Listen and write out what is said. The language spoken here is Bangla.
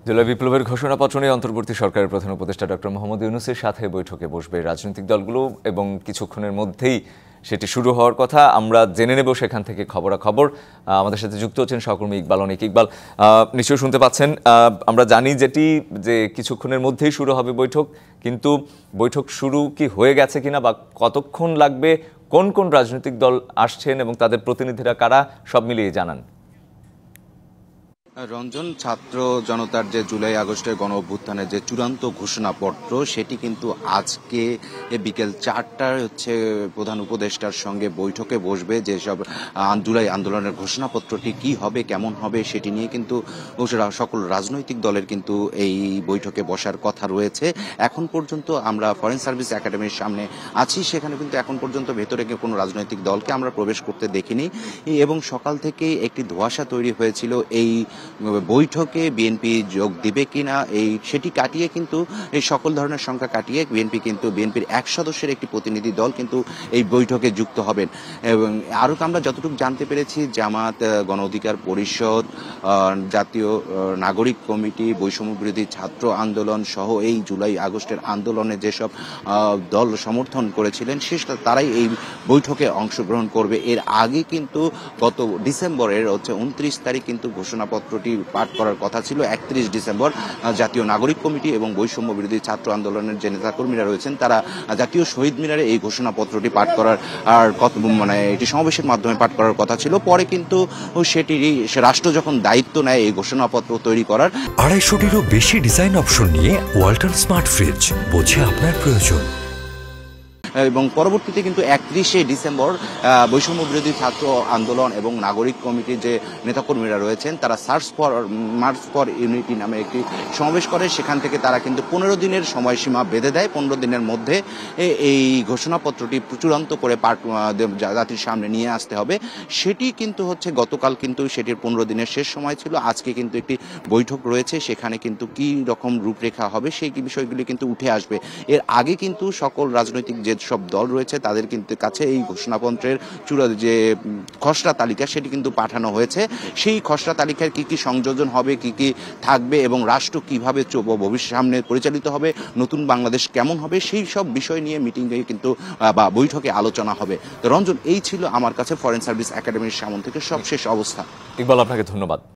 জুলাই বিপ্লবের ঘোষণাপত্র নিয়ে অন্তর্বর্তী সরকারের প্রধান উপদেষ্টা ডক্টর মোহাম্মদ ইউনূসের সাথে বৈঠকে বসবে রাজনৈতিক দলগুলো এবং কিছুক্ষণের মধ্যেই সেটি শুরু হওয়ার কথা। আমরা জেনে নেব সেখান থেকে খবরাখবর। আমাদের সাথে যুক্ত হচ্ছেন সহকর্মী ইকবাল অনেক। ইকবাল, নিশ্চয়ই শুনতে পাচ্ছেন। আমরা জানি যে কিছুক্ষণের মধ্যেই শুরু হবে বৈঠক, কিন্তু বৈঠক শুরু কি হয়ে গেছে কিনা বা কতক্ষণ লাগবে, কোন কোন রাজনৈতিক দল আসছেন এবং তাদের প্রতিনিধিরা কারা, সব মিলিয়ে জানান। রঞ্জন, ছাত্র জনতার যে জুলাই আগস্টের গণ অভ্যুত্থানের যে চূড়ান্ত ঘোষণাপত্র সেটি কিন্তু আজকে বিকেল 4টায় প্রধান উপদেষ্টার সঙ্গে বৈঠকে বসবে। যেসব জুলাই আন্দোলনের ঘোষণাপত্রটি কি হবে, কেমন হবে, সেটি নিয়ে কিন্তু সকল রাজনৈতিক দলের কিন্তু এই বৈঠকে বসার কথা রয়েছে। এখন পর্যন্ত আমরা ফরেন সার্ভিস একাডেমির সামনে আছি, সেখানে কিন্তু এখন পর্যন্ত ভেতরে কোনো রাজনৈতিক দলকে আমরা প্রবেশ করতে দেখিনি এবং সকাল থেকেই একটি ধোঁয়াশা তৈরি হয়েছিল এই বৈঠকে বিএনপি যোগ দিবে কিনা, সেটি কাটিয়ে কিন্তু এই সকল ধরনের সংখ্যা কাটিয়ে বিএনপির এক সদস্যের একটি প্রতিনিধি দল কিন্তু এই বৈঠকে যুক্ত হবেন। এবং আরো আমরা যতটুকু জানতে পেরেছি, জামাত, গণ অধিকার পরিষদ, জাতীয় নাগরিক কমিটি, বৈষম্য বিরোধী ছাত্র আন্দোলন সহ এই জুলাই আগস্টের আন্দোলনে যেসব দল সমর্থন করেছিলেন তারাই এই বৈঠকে অংশগ্রহণ করবে। এর আগে কিন্তু গত ডিসেম্বরের 29 তারিখ কিন্তু ঘোষণাপত্রটি পাঠ করার কথা ছিল। 31 ডিসেম্বর জাতীয় নাগরিক কমিটি এবং বৈষম্য বিরোধী ছাত্র আন্দোলনের যে নেতাকর্মীরা রয়েছেন তারা জাতীয় শহীদ মিনারে এই ঘোষণাপত্রটি পাঠ করার এটি সমাবেশের মাধ্যমে পাঠ করার কথা ছিল। পরে কিন্তু রাষ্ট্র যখন দায়িত্ব নেয় এই ঘোষণাপত্র তৈরি করার। 250-টিরও বেশি ডিজাইন অপশন নিয়ে ওয়ালটন স্মার্ট ফ্রিজ, বোঝে আপনার প্রয়োজন। এবং পরবর্তীতে কিন্তু 31শে ডিসেম্বর বৈষম্য বিরোধী ছাত্র আন্দোলন এবং নাগরিক কমিটির যে নেতাকর্মীরা রয়েছেন তারা মার্চ ফর ইউনিটি নামে একটি সমাবেশ করে। সেখান থেকে তারা কিন্তু 15 দিনের সময়সীমা বেঁধে দেয়। 15 দিনের মধ্যে এই ঘোষণাপত্রটি চূড়ান্ত করে জাতির সামনে নিয়ে আসতে হবে। সেটি কিন্তু গতকাল কিন্তু সেটির 15 দিনের শেষ সময় ছিল। আজকে কিন্তু একটি বৈঠক রয়েছে, সেখানে কিন্তু কি রকম রূপরেখা হবে সেই বিষয়গুলি কিন্তু উঠে আসবে। এর আগে কিন্তু সকল রাজনৈতিক যে সব দল রয়েছে তাদের কিন্তু কাছে এই ঘোষণাপত্রের যে খসড়া তালিকা সেটি কিন্তু পাঠানো হয়েছে। সেই খসড়া তালিকার কি কি সংযোজন হবে, কি কি থাকবে এবং রাষ্ট্র কিভাবে ভবিষ্যৎ সামনে পরিচালিত হবে, নতুন বাংলাদেশ কেমন হবে, সেই সব বিষয় নিয়ে মিটিংয়ে কিন্তু বা বৈঠকে আলোচনা হবে। তো রঞ্জন, এই ছিল আমার কাছে ফরেন সার্ভিস একাডেমির সামনে থেকে সবশেষ অবস্থা। ইকবাল, আপনাকে ধন্যবাদ।